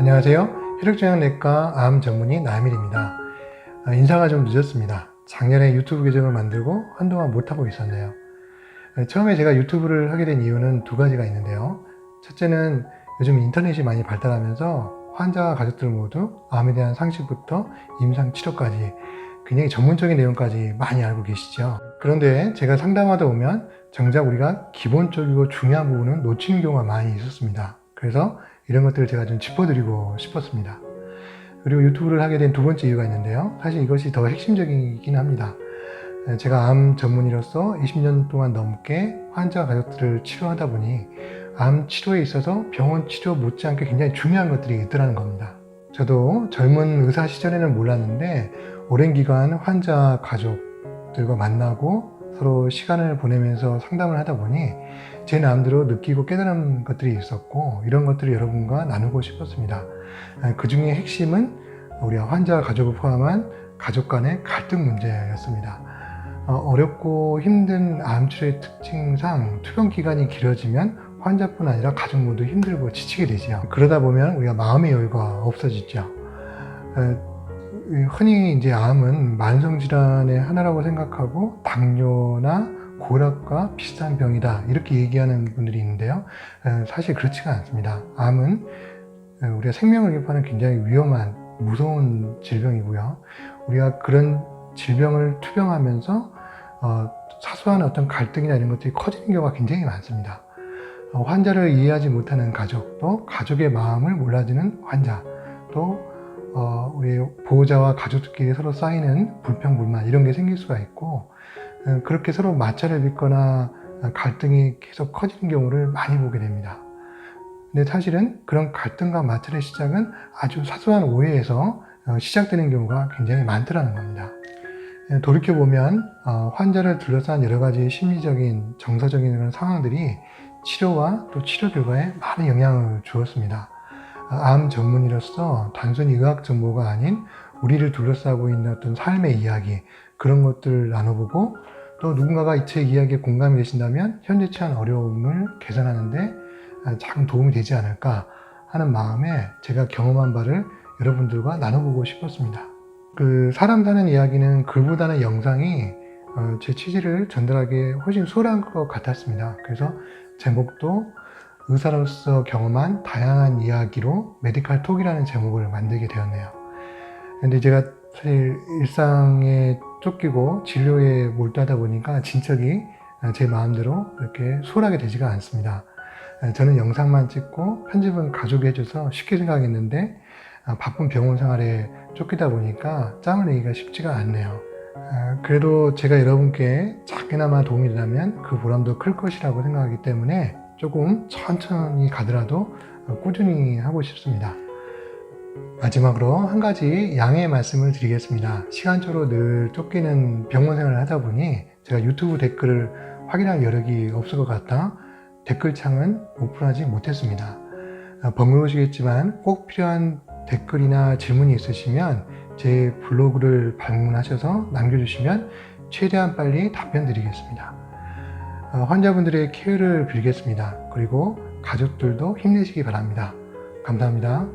안녕하세요. 혈액종양내과 암 전문의 나밀입니다. 인사가 좀 늦었습니다. 작년에 유튜브 계정을 만들고 한동안 못하고 있었네요. 처음에 제가 유튜브를 하게 된 이유는 두 가지가 있는데요. 첫째는 요즘 인터넷이 많이 발달하면서 환자와 가족들 모두 암에 대한 상식부터 임상 치료까지 굉장히 전문적인 내용까지 많이 알고 계시죠. 그런데 제가 상담하다 보면 정작 우리가 기본적이고 중요한 부분은 놓치는 경우가 많이 있었습니다. 그래서 이런 것들을 제가 좀 짚어드리고 싶었습니다. 그리고 유튜브를 하게 된 두 번째 이유가 있는데요. 사실 이것이 더 핵심적이긴 합니다. 제가 암 전문의로서 20년 동안 넘게 환자 가족들을 치료하다 보니 암 치료에 있어서 병원 치료 못지않게 굉장히 중요한 것들이 있더라는 겁니다. 저도 젊은 의사 시절에는 몰랐는데 오랜 기간 환자 가족들과 만나고 서로 시간을 보내면서 상담을 하다 보니 제 나름대로 느끼고 깨달은 것들이 있었고 이런 것들을 여러분과 나누고 싶었습니다. 그 중에 핵심은 우리 환자 가족을 포함한 가족 간의 갈등 문제였습니다. 어렵고 힘든 암 치료의 특징상 투병 기간이 길어지면 환자뿐 아니라 가족 모두 힘들고 지치게 되죠. 그러다 보면 우리가 마음의 여유가 없어지죠. 흔히 이제 암은 만성 질환의 하나라고 생각하고 당뇨나 고혈압과 비슷한 병이다 이렇게 얘기하는 분들이 있는데요. 사실 그렇지가 않습니다. 암은 우리가 생명을 위협하는 굉장히 위험한 무서운 질병이고요. 우리가 그런 질병을 투병하면서 사소한 어떤 갈등이나 이런 것들이 커지는 경우가 굉장히 많습니다. 환자를 이해하지 못하는 가족, 또 가족의 마음을 몰라주는 환자, 또 우리 보호자와 가족들끼리 서로 쌓이는 불평, 불만 이런 게 생길 수가 있고 그렇게 서로 마찰을 빚거나 갈등이 계속 커지는 경우를 많이 보게 됩니다. 근데 사실은 그런 갈등과 마찰의 시작은 아주 사소한 오해에서 시작되는 경우가 굉장히 많더라는 겁니다. 돌이켜보면 환자를 둘러싼 여러 가지 심리적인, 정서적인 그런 상황들이 치료와 또 치료 결과에 많은 영향을 주었습니다. 암 전문의로서 단순히 의학 정보가 아닌 우리를 둘러싸고 있는 어떤 삶의 이야기, 그런 것들을 나눠보고 또 누군가가 제 이야기에 공감이 되신다면 현재 처한 어려움을 개선하는데 작은 도움이 되지 않을까 하는 마음에 제가 경험한 바를 여러분들과 나눠보고 싶었습니다. 그 사람 사는 이야기는 글보다는 영상이 제 취지를 전달하기에 훨씬 수월한 것 같았습니다. 그래서 제목도 의사로서 경험한 다양한 이야기로 메디칼 톡이라는 제목을 만들게 되었네요. 근데 제가 사실 일상에 쫓기고 진료에 몰두하다 보니까 진척이 제 마음대로 이렇게 수월하게 되지가 않습니다. 저는 영상만 찍고 편집은 가족이 해줘서 쉽게 생각했는데 바쁜 병원 생활에 쫓기다 보니까 짬을 내기가 쉽지가 않네요. 그래도 제가 여러분께 작게나마 도움이 되라면 그 보람도 클 것이라고 생각하기 때문에 조금 천천히 가더라도 꾸준히 하고 싶습니다. 마지막으로 한 가지 양해의 말씀을 드리겠습니다. 시간적으로 늘 쫓기는 병원 생활을 하다 보니 제가 유튜브 댓글을 확인할 여력이 없을 것 같아 댓글창은 오픈하지 못했습니다. 번거로우시겠지만 꼭 필요한 댓글이나 질문이 있으시면 제 블로그를 방문하셔서 남겨주시면 최대한 빨리 답변 드리겠습니다. 환자분들의 케어를 빌겠습니다. 그리고 가족들도 힘내시기 바랍니다. 감사합니다.